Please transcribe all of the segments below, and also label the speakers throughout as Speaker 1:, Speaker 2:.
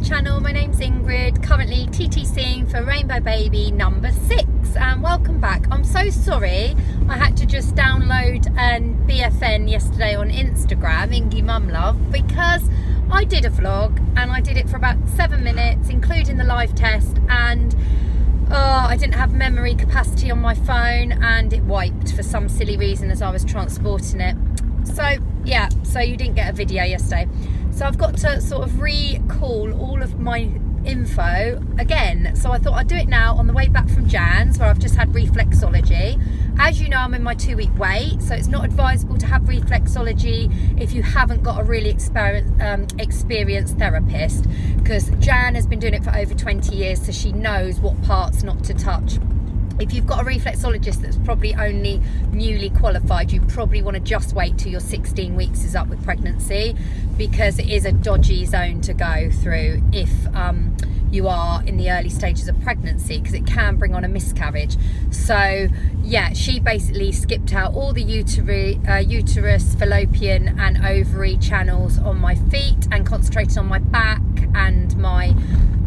Speaker 1: channel. My name's Ingrid, currently TTCing for Rainbow Baby number 6, and welcome back. I'm so sorry I had to just download an BFN yesterday on Instagram, Ingy Mum Love, because I did a vlog and I did it for about 7 minutes, including the live test, and I didn't have memory capacity on my phone and it wiped for some silly reason as I was transporting it. So yeah, so you didn't get a video yesterday. So I've got to sort of recall all of my info again. So I thought I'd do it now on the way back from Jan's, where I've just had reflexology. As you know, I'm in my 2-week wait, so it's not advisable to have reflexology if you haven't got a really experienced therapist, because Jan has been doing it for over 20 years, so she knows what parts not to touch. If you've got a reflexologist that's probably only newly qualified, you probably want to just wait till your 16 weeks is up with pregnancy, because it is a dodgy zone to go through if you are in the early stages of pregnancy, because it can bring on a miscarriage. So yeah, she basically skipped out all the uterus, fallopian and ovary channels on my feet and concentrated on my back and my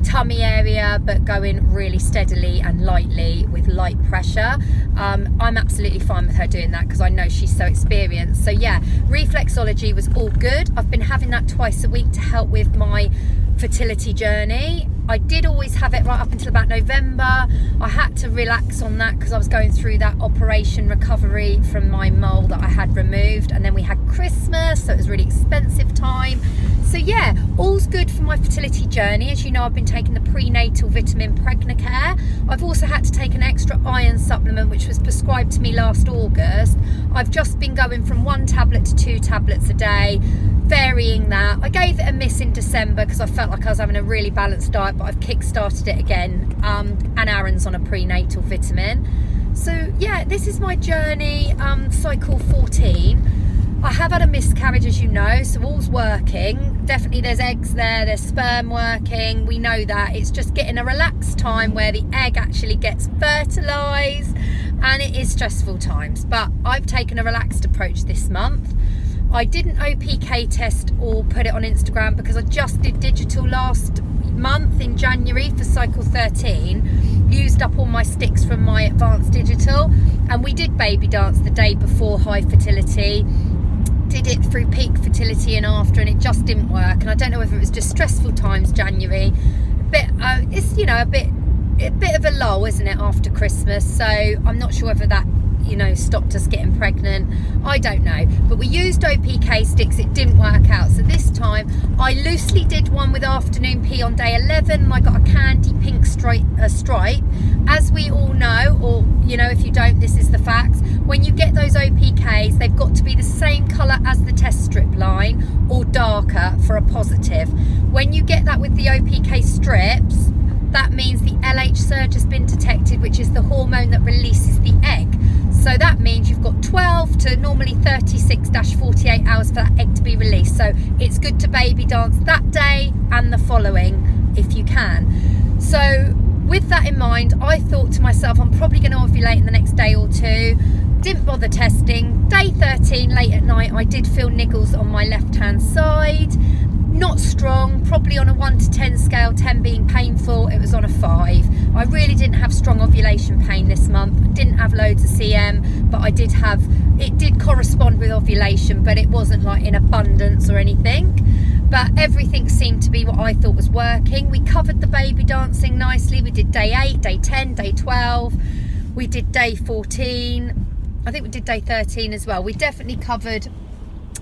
Speaker 1: tummy area, but going really steadily and lightly with light pressure. I'm absolutely fine with her doing that because I know she's so experienced. So yeah, reflexology was all good. I've been having that twice a week to help with my fertility journey. I did always have it right up until about November. I had to relax on that because I was going through that operation recovery from my mole that I had removed, and then we had Christmas, so it was a really expensive time. So yeah, all's good for my fertility journey. As you know, I've been taking the prenatal vitamin Pregnacare. I've also had to take an extra iron supplement which was prescribed to me last August. I've just been going from 1 tablet to 2 tablets a day, varying that. I gave it a miss in December because I felt like I was having a really balanced diet, but I've kick-started it again, and Aaron's on a prenatal vitamin. So yeah, this is my journey, cycle 14. I have had a miscarriage, as you know, so all's working. Definitely there's eggs there, there's sperm working, we know that. It's just getting a relaxed time where the egg actually gets fertilised, and it is stressful times, but I've taken a relaxed approach this month. I didn't OPK test or put it on Instagram because I just did digital last month in January for cycle 13, used up all my sticks from my advanced digital, and we did baby dance the day before high fertility, did it through peak fertility and after, and it just didn't work. And I don't know whether it was just stressful times, January, but it's, you know, a bit of a lull, isn't it, after Christmas? So I'm not sure whether that, you know, stopped us getting pregnant. I don't know, but we used OPK sticks. It didn't work out, so this time I loosely did one with afternoon pee on day 11, and I got a candy pink stripe. As we all know, or you know, if you don't, this is the facts. When you get those OPKs, they've got to be the same colour as the test strip line or darker for a positive. When you get that with the OPK strips, that means the LH surge has been detected, which is the hormone that releases the egg. So that means you've got 12 to normally 36-48 hours for that egg to be released. So it's good to baby dance that day and the following if you can. So with that in mind, I thought to myself, I'm probably going to ovulate in the next day or 2. Didn't bother testing. Day 13, late at night, I did feel niggles on my left-hand side. Not strong, probably on a 1 to 10 scale, 10 being painful. It was on a 5. I really didn't have strong ovulation pain this month. I didn't have loads of CM, but it did correspond with ovulation, but it wasn't like in abundance or anything. But everything seemed to be what I thought was working. We covered the baby dancing nicely. We did day 8, day 10, day 12. We did day 14. I think we did day 13 as well. We definitely covered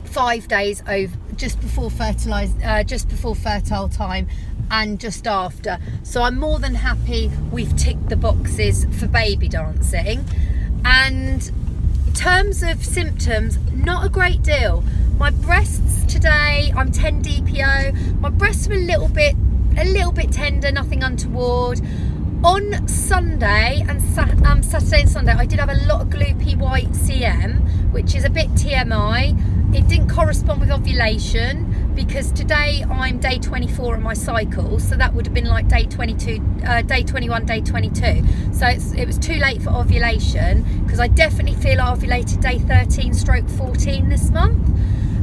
Speaker 1: 5 days over just before fertile time and just after. So I'm more than happy we've ticked the boxes for baby dancing. And in terms of symptoms, not a great deal. My breasts today, I'm 10 DPO. My breasts are a little bit tender, nothing untoward. On Sunday and Saturday and Sunday, I did have a lot of gloopy white CM, which is a bit TMI. It didn't correspond with ovulation because today I'm day 24 on my cycle, so that would have been like day 22, day 21, day 22. So it was too late for ovulation, because I definitely feel I ovulated day 13/14 this month.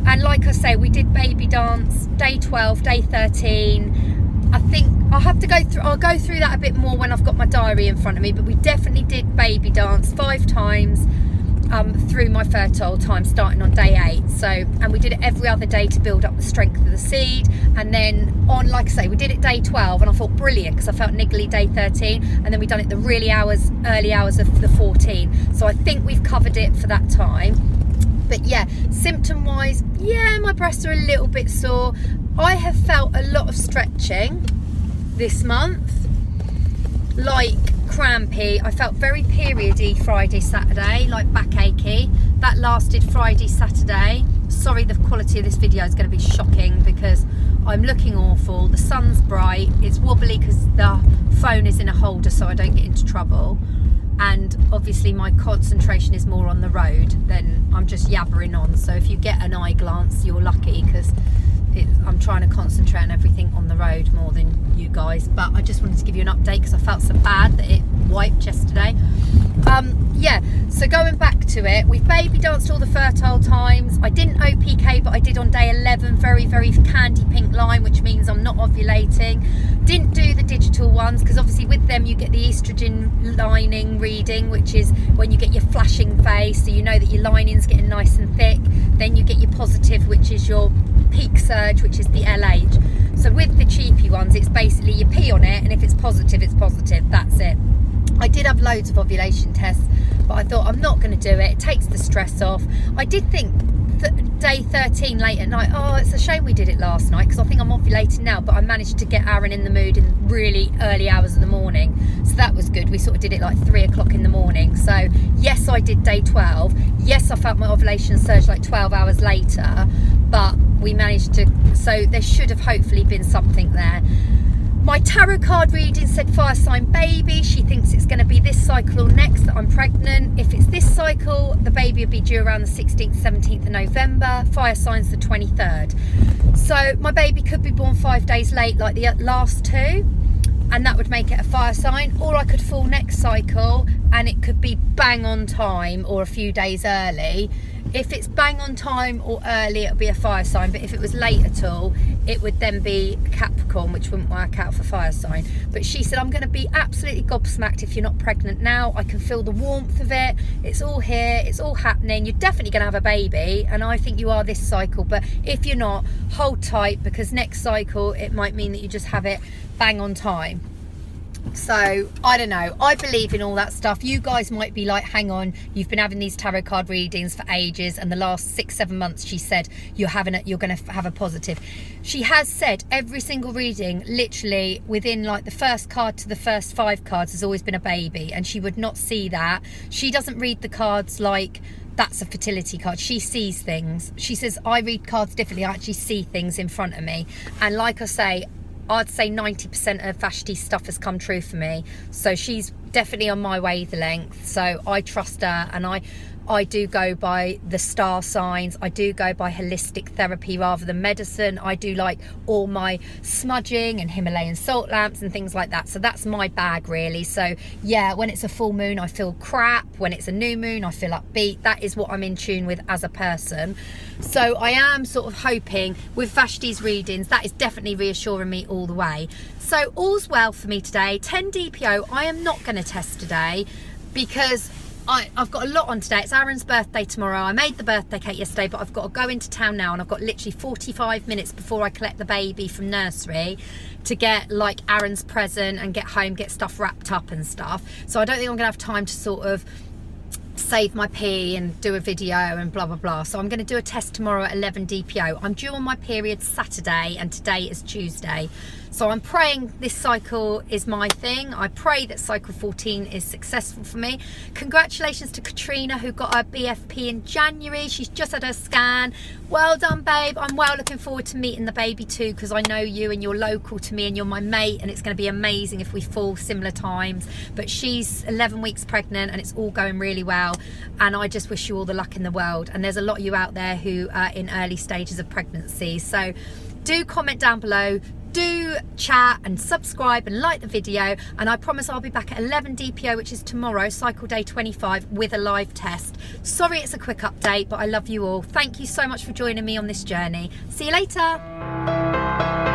Speaker 1: And like I say, we did baby dance day 12, day 13. I think I'll go through that a bit more when I've got my diary in front of me, but we definitely did baby dance 5 times through my fertile time, starting on day 8. So, and we did it every other day to build up the strength of the seed. And then on, like I say, we did it day 12, and I thought brilliant because I felt niggly day 13, and then we done it the early hours of the 14. So I think we've covered it for that time. But yeah, symptom wise, yeah, my breasts are a little bit sore. I have felt a lot of stretching this month, like crampy. I felt very periody Friday, Saturday, like backache. That lasted Friday, Saturday. Sorry, the quality of this video is going to be shocking because I'm looking awful. The sun's bright. It's wobbly because the phone is in a holder so I don't get into trouble. And obviously my concentration is more on the road than I'm just yabbering on. So if you get an eye glance, you're lucky because I'm trying to concentrate on everything on the road more than you guys. But I just wanted to give you an update because I felt so bad that it wiped yesterday. Yeah, so going back to it, we've baby danced all the fertile times. I didn't OPK, but I did on day 11, very, very candy pink line, which means I'm not ovulating. Didn't do the digital ones because obviously with them you get the estrogen lining reading, which is when you get your flashing face, so you know that your lining's getting nice and thick. Then you get your positive, which is your peak surge, which is the LH. So with the cheapy ones, it's basically you pee on it, and if it's positive, it's positive. That's it. I did have loads of ovulation tests, but I thought I'm not going to do it. It takes the stress off. I did think that day 13 late at night, oh, it's a shame we did it last night because I think I'm ovulating now, but I managed to get Aaron in the mood in really early hours of the morning. So that was good. We sort of did it like 3 o'clock in the morning. So yes, I did day 12. Yes, I felt my ovulation surge like 12 hours later, but we managed to, so there should have hopefully been something there. My tarot card reading said fire sign baby. She thinks it's going to be this cycle or next that I'm pregnant. If it's this cycle, the baby will be due around the 16th, 17th of November. Fire sign's the 23rd. So my baby could be born 5 days late like the last 2, and that would make it a fire sign. Or I could fall next cycle and it could be bang on time or a few days early. If it's bang on time or early, it'll be a fire sign. But if it was late at all, it would then be Capricorn, which wouldn't work out for fire sign. But she said, I'm going to be absolutely gobsmacked if you're not pregnant now. I can feel the warmth of it. It's all here. It's all happening. You're definitely going to have a baby. And I think you are this cycle. But if you're not, hold tight, because next cycle, it might mean that you just have it bang on time. So I don't know, I believe in all that stuff. You guys might be like, hang on, you've been having these tarot card readings for ages, and the last 6-7 months she said you're going to have a positive. She has said every single reading, literally within like the first card to the first 5 cards, has always been a baby, and she would not see that. She doesn't read the cards like that's a fertility card. She sees things. She says I read cards differently. I actually see things in front of me, and like I say, I'd say 90% of Vashti's stuff has come true for me. So she's definitely on my wavelength. So I trust her, and I do go by the star signs. I do go by holistic therapy rather than medicine. I do like all my smudging and Himalayan salt lamps and things like that. So that's my bag really. So yeah, when it's a full moon, I feel crap. When it's a new moon, I feel upbeat. That is what I'm in tune with as a person. So I am sort of hoping with Vashti's readings, that is definitely reassuring me all the way. So all's well for me today. 10 DPO. I am not going to test today because I've got a lot on today. It's Aaron's birthday tomorrow. I made the birthday cake yesterday, but I've got to go into town now, and I've got literally 45 minutes before I collect the baby from nursery to get like Aaron's present and get home, get stuff wrapped up and stuff. So I don't think I'm gonna have time to sort of save my pee and do a video and blah blah blah. So I'm going to do a test tomorrow at 11 DPO. I'm due on my period Saturday, and today is Tuesday. So I'm praying this cycle is my thing. I pray that cycle 14 is successful for me. Congratulations to Katrina, who got her BFP in January. She's just had her scan. Well done, babe. I'm well looking forward to meeting the baby too, because I know you and you're local to me and you're my mate, and it's going to be amazing if we fall similar times. But she's 11 weeks pregnant and it's all going really well, and I just wish you all the luck in the world. And there's a lot of you out there who are in early stages of pregnancy. So do comment down below, do chat and subscribe and like the video, and I promise I'll be back at 11 DPO, which is tomorrow, cycle day 25, with a live test. Sorry it's a quick update, but I love you all. Thank you so much for joining me on this journey. See you later.